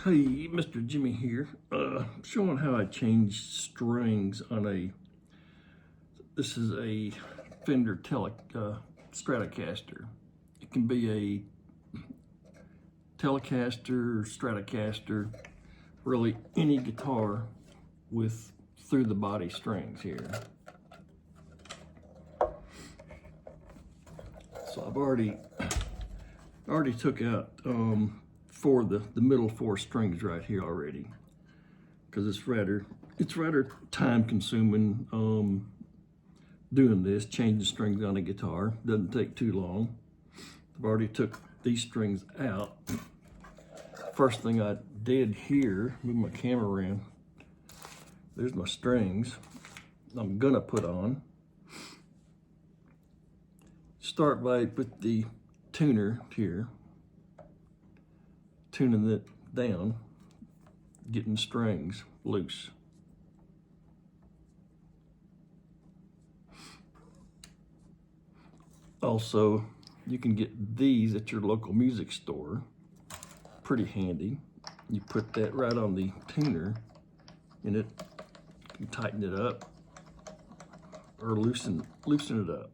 Hey, Mr. Jimmy here, showing how I change strings on this is a Fender Stratocaster. It can be a Telecaster, Stratocaster, really any guitar with through the body strings here. So I've already took out for the middle four strings right here already, because it's rather time consuming doing this, changing strings on a guitar. Doesn't take too long. I've already took these strings out. First thing I did here, move my camera around, there's my strings I'm gonna put on. Start by with the tuner here, tuning it down, getting strings loose. Also, you can get these at your local music store. Pretty handy. You put that right on the tuner and it can tighten it up or loosen it up.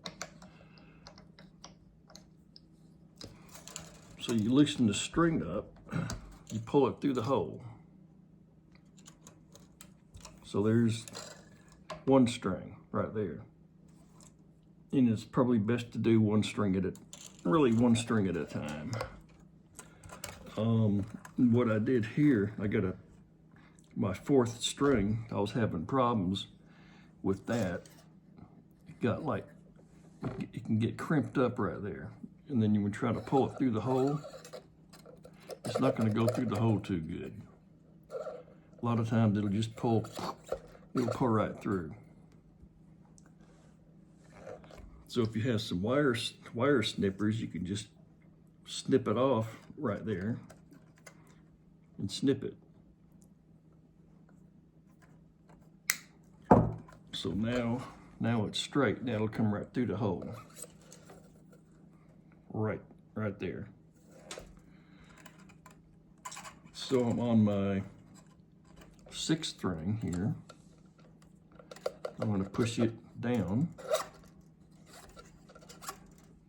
So you loosen the string up, you pull it through the hole. So there's one string right there. And it's probably best to do one string at a time. What I did here, I got my fourth string. I was having problems with that. It can get crimped up right there. And then you would try to pull it through the hole. It's not going to go through the hole too good. A lot of times it'll just pull right through. So if you have some wire snippers, you can just snip it off right there and snip it. So now it's straight. Now it'll come right through the hole. Right there. So I'm on my sixth string here. I'm going to push it down.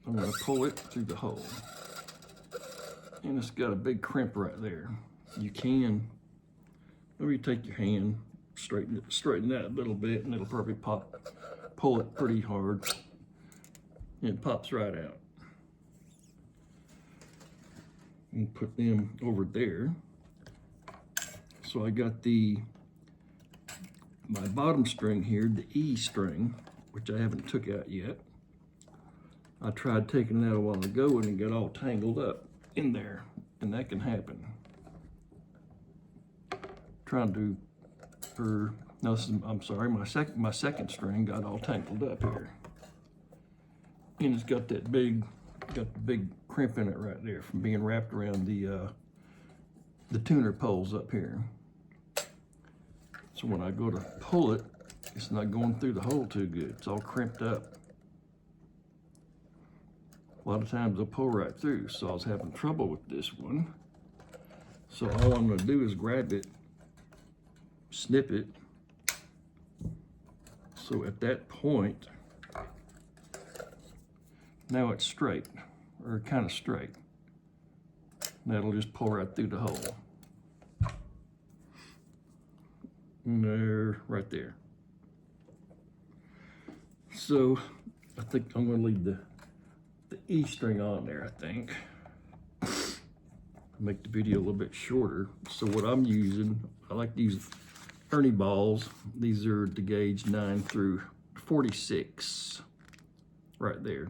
I'm going to pull it through the hole. And it's got a big crimp right there. You can, maybe take your hand, straighten that a little bit, and it'll probably pull it pretty hard. And it pops right out. And put them over there. So I got my bottom string here, the E string, which I haven't took out yet. I tried taking that a while ago and it got all tangled up in there, and that can happen. I'm sorry, my second string got all tangled up here. And it's got the big crimp in it right there from being wrapped around the tuner poles up here. So when I go to pull it, it's not going through the hole too good. It's all crimped up. A lot of times they'll pull right through, so I was having trouble with this one. So all I'm gonna do is grab it, snip it. So at that point, now it's straight, or kind of straight. And that'll just pull right through the hole. And there, right there. So I think I'm gonna leave the E string on there, I think. Make the video a little bit shorter. So what I'm using, I like to use Ernie balls. These are the gauge 9 through 46, right there.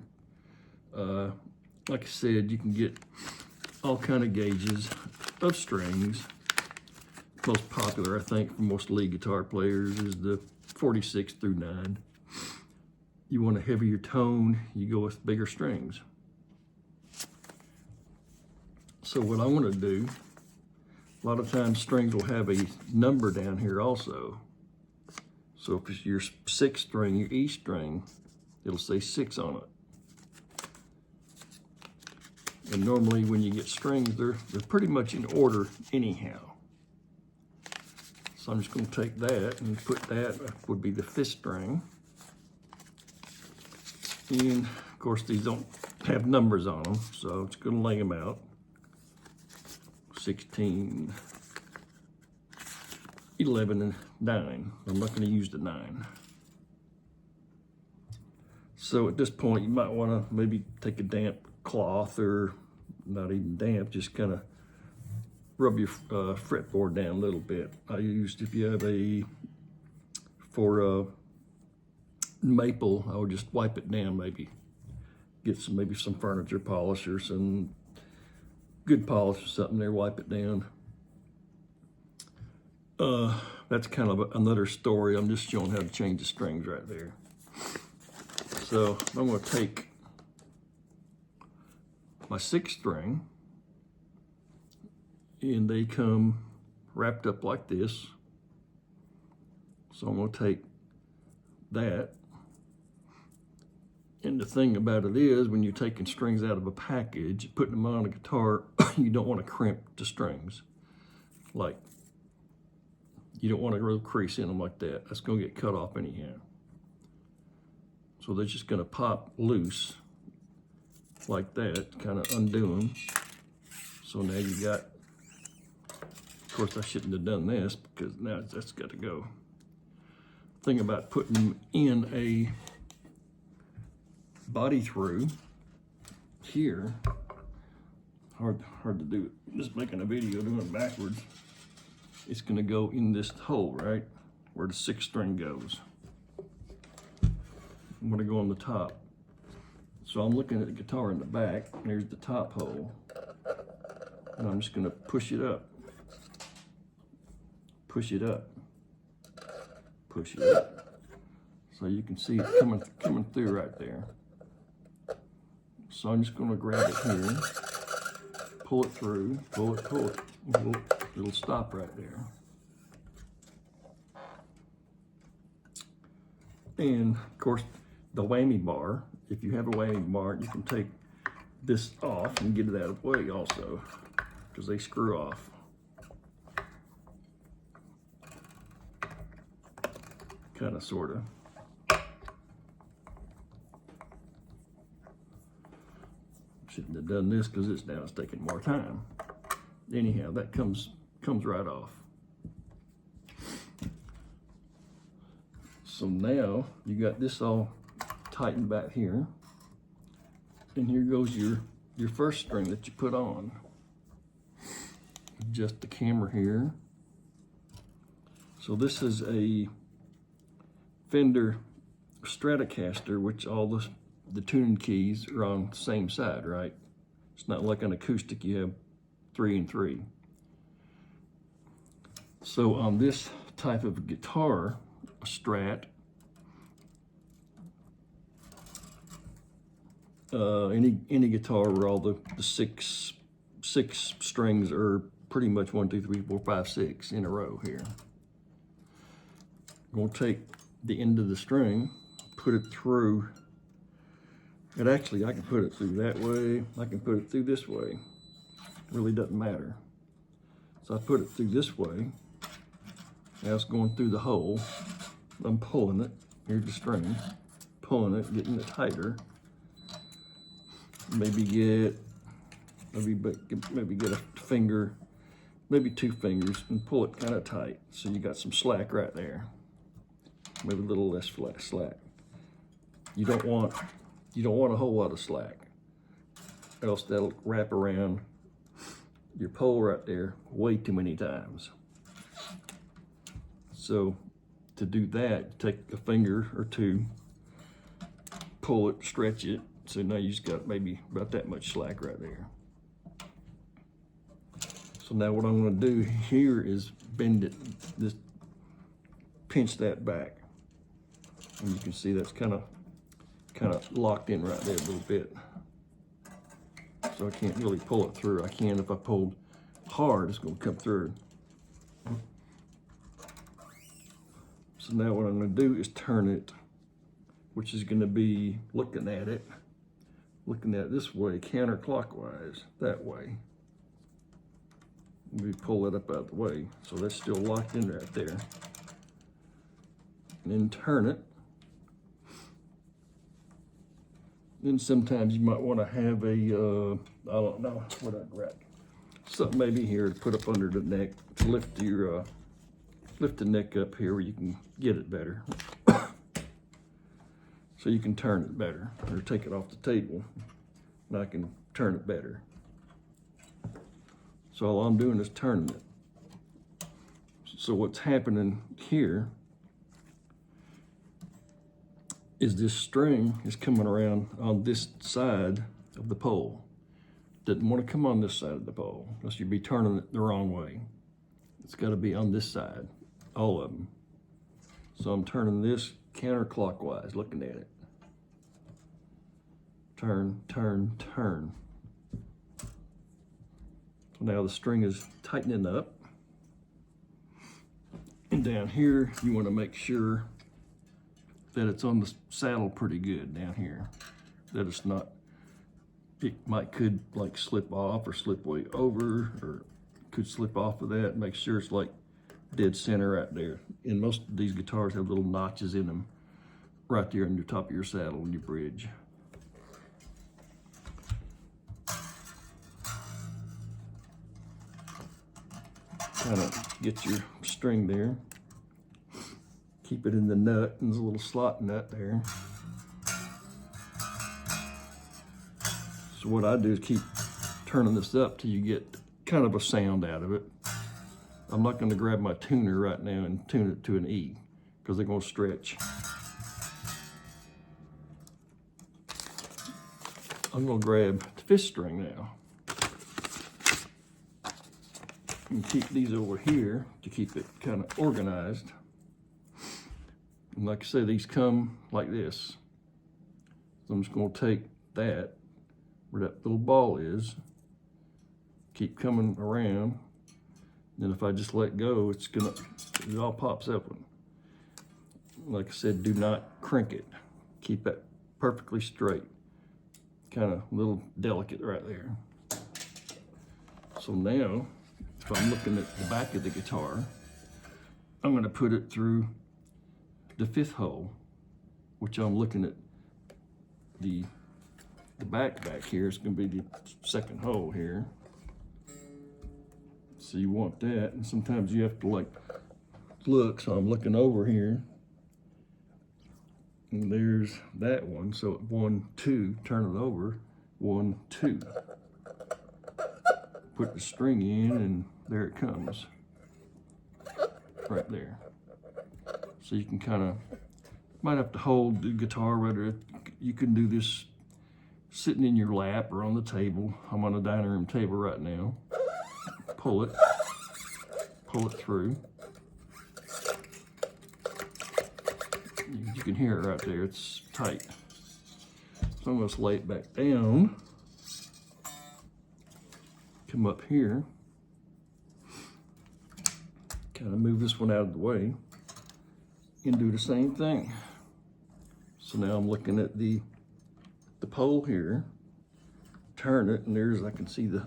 Like I said, you can get all kind of gauges of strings. Most popular, I think, for most lead guitar players is the 46 through 9. You want a heavier tone, you go with bigger strings. So what I want to do, a lot of times strings will have a number down here also. So if it's your 6th string, your E string, it'll say 6 on it. And normally when you get strings, they're pretty much in order anyhow. So I'm just going to take that and put that, would be the 5th string. And of course these don't have numbers on them, so it's going to lay them out. 16, 11, and 9. I'm not going to use the 9. So at this point, you might want to maybe take a damp cloth, or not even damp, just kind of rub your fretboard down a little bit. I used, if you have for maple, I would just wipe it down, maybe get maybe some furniture polish or some good polish or something there, wipe it down. That's kind of another story. I'm just showing how to change the strings right there. So I'm going to take my 6th string, and they come wrapped up like this. So I'm going to take that. And the thing about it is, when you're taking strings out of a package, putting them on a guitar, you don't want to crimp the strings. Like, you don't want a real crease in them like that. That's going to get cut off anyhow. So they're just going to pop loose like that, kind of undo them. So now you got, of course I shouldn't have done this because now that's got to go. Thing about putting them in a body through here, hard to do it. Just making a video doing it backwards. It's going to go in this hole right where the 6th string goes. I'm going to go on the top. So I'm looking at the guitar in the back. There's the top hole. And I'm just going to push it up. Push it up. Push it up. So you can see it coming through right there. So I'm just going to grab it here, pull it through, pull it. It'll stop right there. And of course, the whammy bar, if you have a whammy bar, you can take this off and get it out of the way also, because they screw off. Kind of, sort of. Shouldn't have done this because it's taking more time. Anyhow, that comes right off. So now you got this all tightened back here, and here goes your 1st string that you put on. Adjust the camera here. So this is a Fender Stratocaster, which all the tuning keys are on the same side, right? It's not like an acoustic, you have 3 and 3. So on this type of guitar, a Strat, any guitar where all the six strings are pretty much 1, 2, 3, 4, 5, 6 in a row here. I'm going to take the end of the string, put it through. And actually, I can put it through that way. I can put it through this way. It really doesn't matter. So I put it through this way. Now it's going through the hole. I'm pulling it. Here's the string. Pulling it, getting it tighter. Maybe get a finger, maybe 2 fingers, and pull it kind of tight. So you got some slack right there. Maybe a little less slack. You don't want a whole lot of slack, else that'll wrap around your pole right there way too many times. So to do that, take a finger or 2, pull it, stretch it, so now you just got maybe about that much slack right there. So now what I'm going to do here is bend it, just pinch that back. And you can see that's kind of locked in right there a little bit. So I can't really pull it through. I can if I pulled hard, it's going to come through. So now what I'm going to do is turn it, which is going to be looking at it this way, counterclockwise, that way. We pull it up out of the way. So that's still locked in right there. And then turn it. Then sometimes you might want to have a, I don't know what I'd grab. Something maybe here to put up under the neck to lift your, lift the neck up here where you can get it better. So you can turn it better, or take it off the table, and I can turn it better. So all I'm doing is turning it. So what's happening here is this string is coming around on this side of the pole. Doesn't want to come on this side of the pole, unless you'd be turning it the wrong way. It's got to be on this side, all of them. So I'm turning this counterclockwise, looking at it. Turn, turn, turn. So now the string is tightening up. And down here, you want to make sure that it's on the saddle pretty good down here. That it's not, it could like slip off or slip way over, or could slip off of that. Make sure it's like dead center right there. And most of these guitars have little notches in them right there on your top of your saddle and your bridge. Kind of get your string there. Keep it in the nut, and there's a little slot nut there. So what I do is keep turning this up till you get kind of a sound out of it. I'm not going to grab my tuner right now and tune it to an E, because they're going to stretch. I'm going to grab the fifth string now. And keep these over here to keep it kind of organized. And like I say, these come like this. So I'm just going to take that, where that little ball is, keep coming around. Then if I just let go, it all pops open. Like I said, do not crank it. Keep it perfectly straight. Kind of a little delicate right there. So now, if I'm looking at the back of the guitar, I'm going to put it through the fifth hole, which I'm looking at the back here. It's going to be the second hole here. So you want that, and sometimes you have to like look. So I'm looking over here, and there's that one. So 1, 2, turn it over, 1, 2. Put the string in, and there it comes, right there. So you can kind of, might have to hold the guitar, whether you can do this sitting in your lap or on the table. I'm on a dining room table right now. Pull it through. You can hear it right there, it's tight. So I'm going to lay it back down. Come up here. Kind of move this one out of the way and do the same thing. So now I'm looking at the pole here, turn it, and there's, I can see the,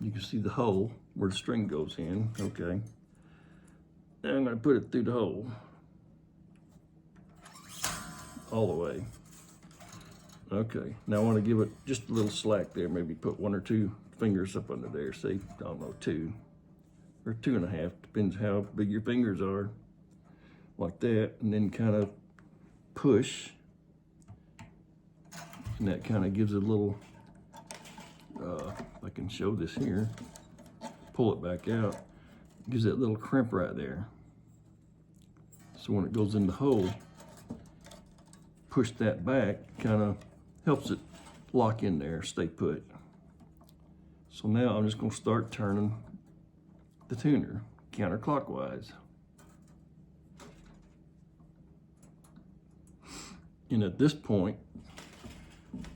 you can see the hole where the string goes in, okay. And I'm gonna put it through the hole, all the way. Okay, now I wanna give it just a little slack there, maybe put 1 or 2 fingers up under there, say, I don't know, 2 or 2.5, depends how big your fingers are, like that, and then kind of push, and that kind of gives it a little, I can show this here, pull it back out, gives that little crimp right there. So when it goes in the hole, push that back, kind of helps it lock in there, stay put. So now I'm just going to start turning the tuner counterclockwise. And at this point,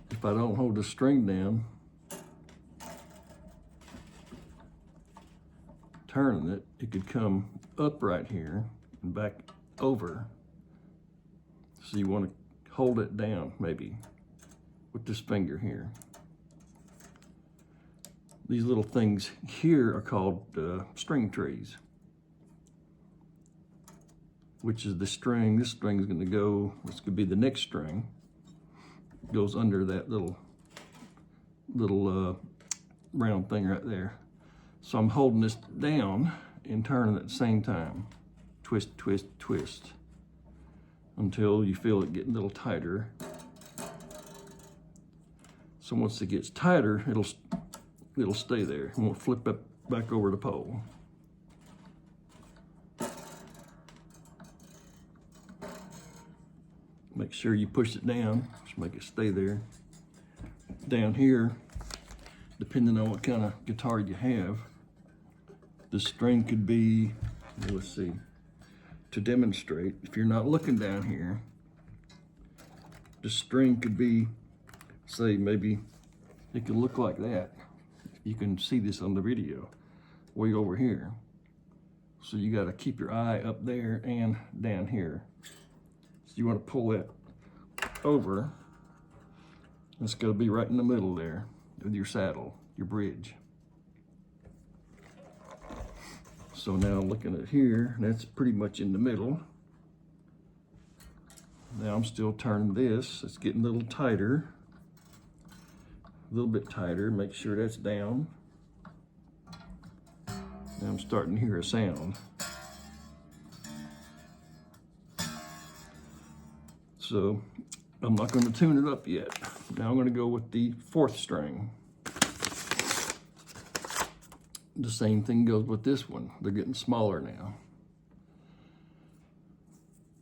if I don't hold the string down, turning it, it could come up right here and back over. So you want to hold it down maybe with this finger here. these little things here are called string trees, which is the string. This string is going to go, this could be the next string, goes under that little round thing right there. So I'm holding this down and turning at the same time. Twist, twist, twist, until you feel it getting a little tighter. So once it gets tighter, it'll stay there. It won't flip up back over the pole. Make sure you push it down, just make it stay there. Down here, depending on what kind of guitar you have, the string could be, let's see, to demonstrate, if you're not looking down here, the string could be, say, maybe it could look like that. You can see this on the video, way over here. So you got to keep your eye up there and down here. So you want to pull that over. It's going to be right in the middle there with your saddle, your bridge. So now looking at here, that's pretty much in the middle. Now I'm still turning this. It's getting a little tighter. A little bit tighter. Make sure that's down. Now I'm starting to hear a sound. So I'm not going to tune it up yet. Now I'm going to go with the 4th string. The same thing goes with this one. They're getting smaller now.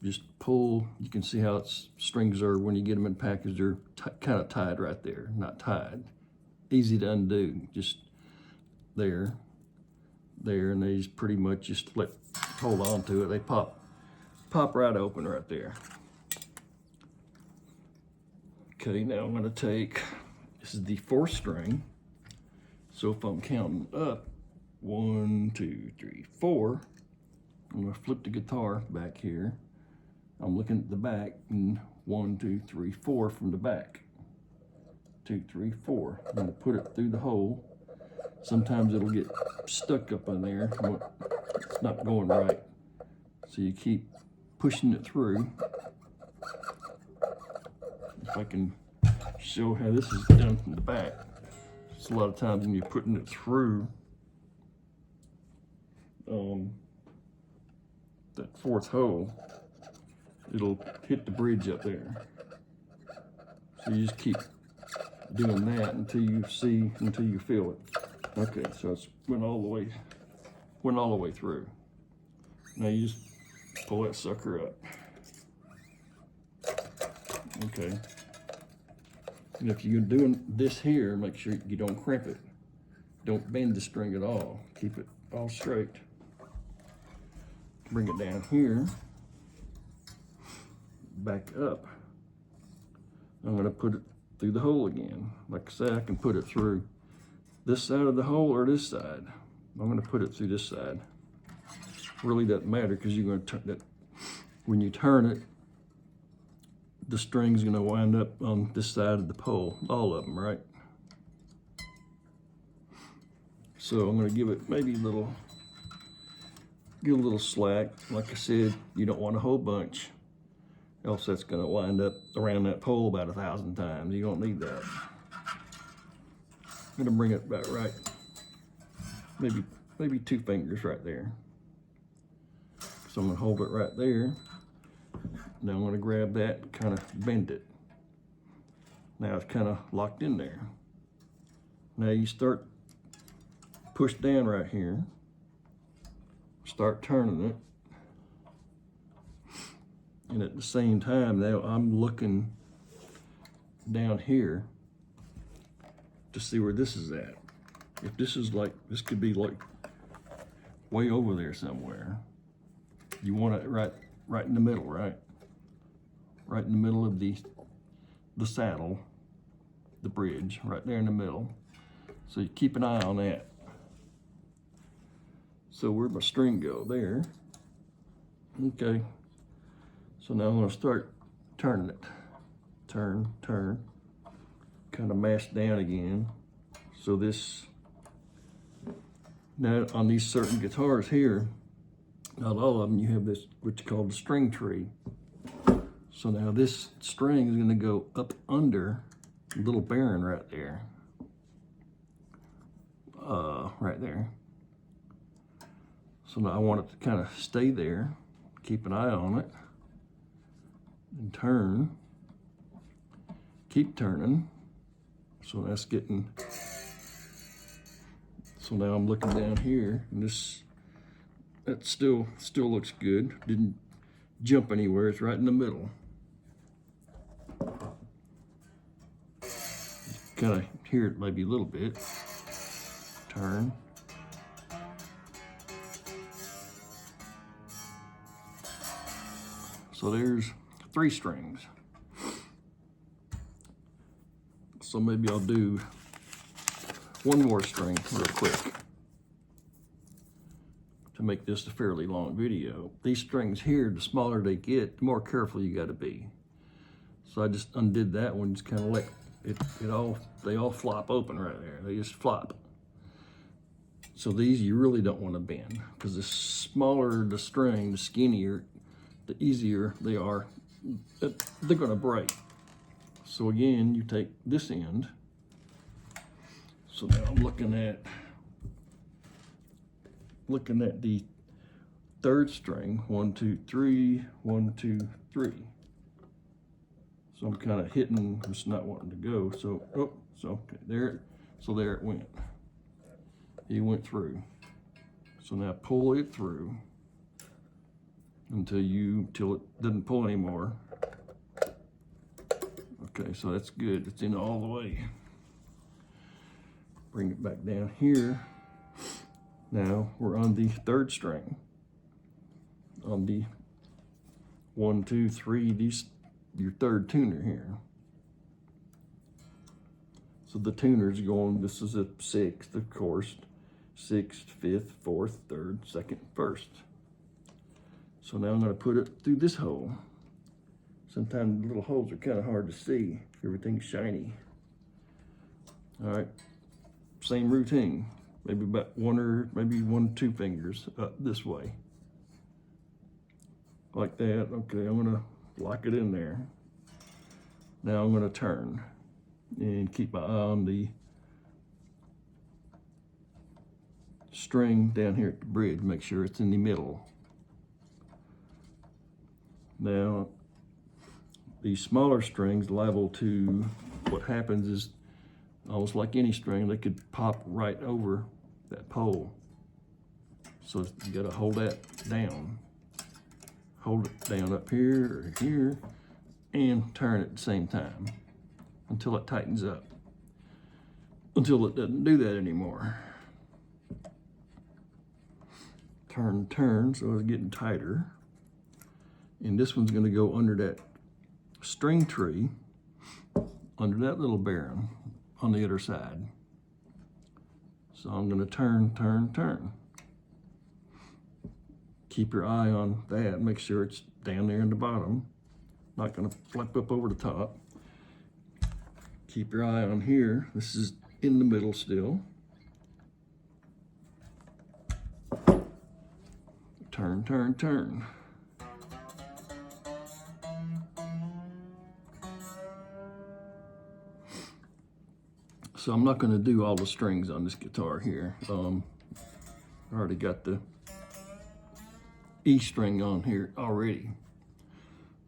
Just pull. You can see how its strings are when you get them in package. They're kind of tied right there. Not tied. Easy to undo. Just there, and they just pretty much just hold on to it. They pop right open right there. Okay, now I'm going to take, this is the 4th string. So if I'm counting up, 1, 2, 3, 4, I'm going to flip the guitar back here. I'm looking at the back, and 1, 2, 3, 4 from the back. 2, 3, 4. I'm going to put it through the hole. Sometimes it'll get stuck up in there. It's not going right. So you keep pushing it through. If I can show how this is done from the back. It's a lot of times when you're putting it through that 4th hole, it'll hit the bridge up there. So you just keep doing that until you feel it. Okay, so it's went all the way through. Now you just pull that sucker up. Okay. And if you're doing this here, make sure you don't crimp it. Don't bend the string at all. Keep it all straight. Bring it down here. Back up. I'm going to put it through the hole again. Like I said, I can put it through this side of the hole or this side. I'm going to put it through this side. Really doesn't matter because you're going to turn that. When you turn it, the string's going to wind up on this side of the pole, all of them, right? So I'm going to give it maybe give a little slack. Like I said, you don't want a whole bunch, else that's going to wind up around that pole about 1,000 times. You don't need that. I'm going to bring it back right, maybe 2 fingers right there. So I'm going to hold it right there. Now I'm going to grab that and kind of bend it. Now it's kind of locked in there. Now you start, push down right here, start turning it. And at the same time, now I'm looking down here to see where this is at. If this is like, this could be like way over there somewhere. You want it right in the middle, right? Right in the middle of the saddle, the bridge, right there in the middle. So you keep an eye on that. So where'd my string go? There. Okay. So now I'm going to start turning it. Turn. Kind of mash down again. So this Now on these certain guitars here, not all of them, you have this, what's called the string tree. So now this string is gonna go up under the little bearing right there. Right there. So now I want it to kind of stay there, keep an eye on it, and turn, keep turning. So that's getting, so now I'm looking down here, and that still looks good. Didn't jump anywhere, it's right in the middle. Kind of hear it maybe a little bit. Turn. So there's 3 strings. So maybe I'll do one more string real quick to make this a fairly long video. These strings here, the smaller they get, the more careful you gotta be. So I just undid that one, just kind of let they all flop open right there. They just flop. So these you really don't want to bend, because the smaller the string, the skinnier, the easier they are. They're going to break. So again, you take this end. So now I'm looking at the 3rd string. 1, 2, 3, 1, 2, 3. So I'm kind of hitting, it's not wanting to go. So, okay, there it went. It went through. So now pull it through until it doesn't pull anymore. Okay, so that's good. It's in all the way. Bring it back down here. Now we're on the 3rd string. On the 1, 2, 3, these your 3rd tuner here. So the tuner's going, this is a 6th, of course. 6th, 5th, 4th, 3rd, 2nd, 1st. So now I'm going to put it through this hole. Sometimes the little holes are kind of hard to see. Everything's shiny. All right, same routine. Maybe about 1 or 2 fingers up this way. Like that. Okay, I'm going to lock it in there. Now I'm going to turn and keep my eye on the string down here at the bridge. Make sure it's in the middle. Now, these smaller strings liable to, what happens is, almost like any string, they could pop right over that pole. So you got to hold that down. Hold it down up here or here and turn at the same time until it tightens up, until it doesn't do that anymore. Turn, so it's getting tighter. And this one's going to go under that string tree, under that little bearing on the other side. So I'm going to turn. Keep your eye on that. Make sure it's down there in the bottom. Not going to flip up over the top. Keep your eye on here. This is in the middle still. Turn. So I'm not going to do all the strings on this guitar here. I already got the E string on here already.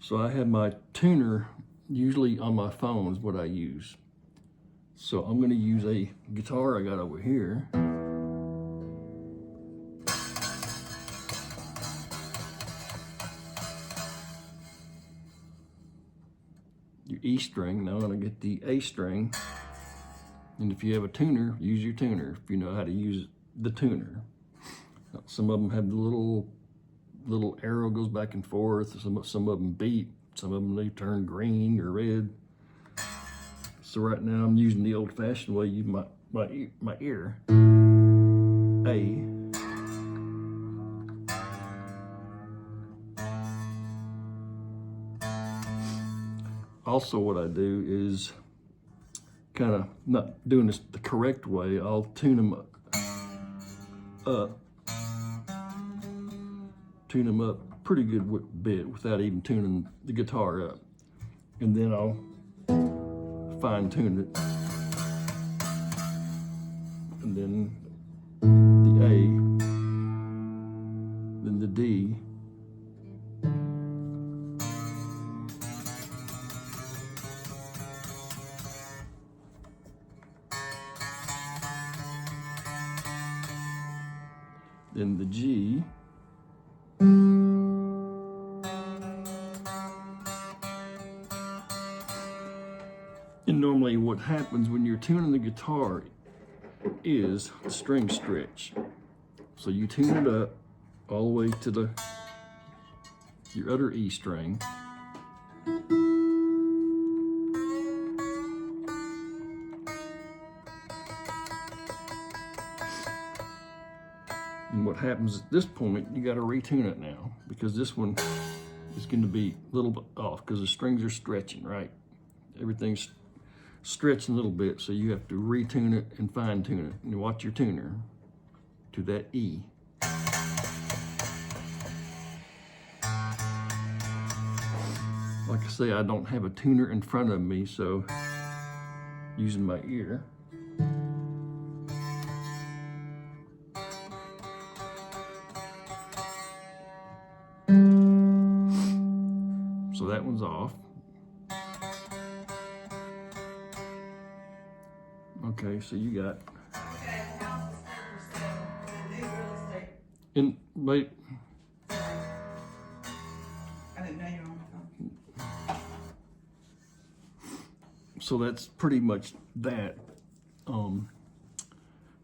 So I have my tuner, usually on my phone is what I use. So I'm going to use a guitar I got over here. Your E string. Now I'm going to get the A string. And if you have a tuner, use your tuner if you know how to use the tuner. Some of them have the little arrow goes back and forth. Some of them beep. Some of them they turn green or red. So right now I'm using the old-fashioned way. Use my ear. A. Also, what I do is kind of not doing this the correct way. I'll tune them up. up, tune them up pretty good bit without even tuning the guitar up. And then I'll fine tune it. And then the A, then the D, then the G, and normally what happens when you're tuning the guitar is the string stretch. So you tune it up all the way to your other E string. And what happens at this point, you got to retune it now, because this one is going to be a little bit off because the strings are stretching, right? Everything's stretching a little bit, so you have to retune it and fine tune it. And watch your tuner to that E. Like I say, I don't have a tuner in front of me, so using my ear. So that one's off. Okay, so you got. And wait. I didn't know you were on my phone. So that's pretty much that.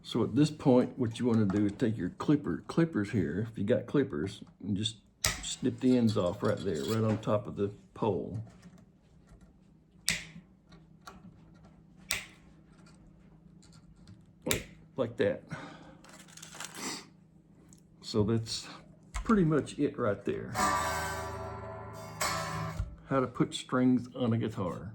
So at this point, what you want to do is take your clippers here, if you got clippers, and just snip the ends off right there, right on top of the pole. Like that. So that's pretty much it right there. How to put strings on a guitar.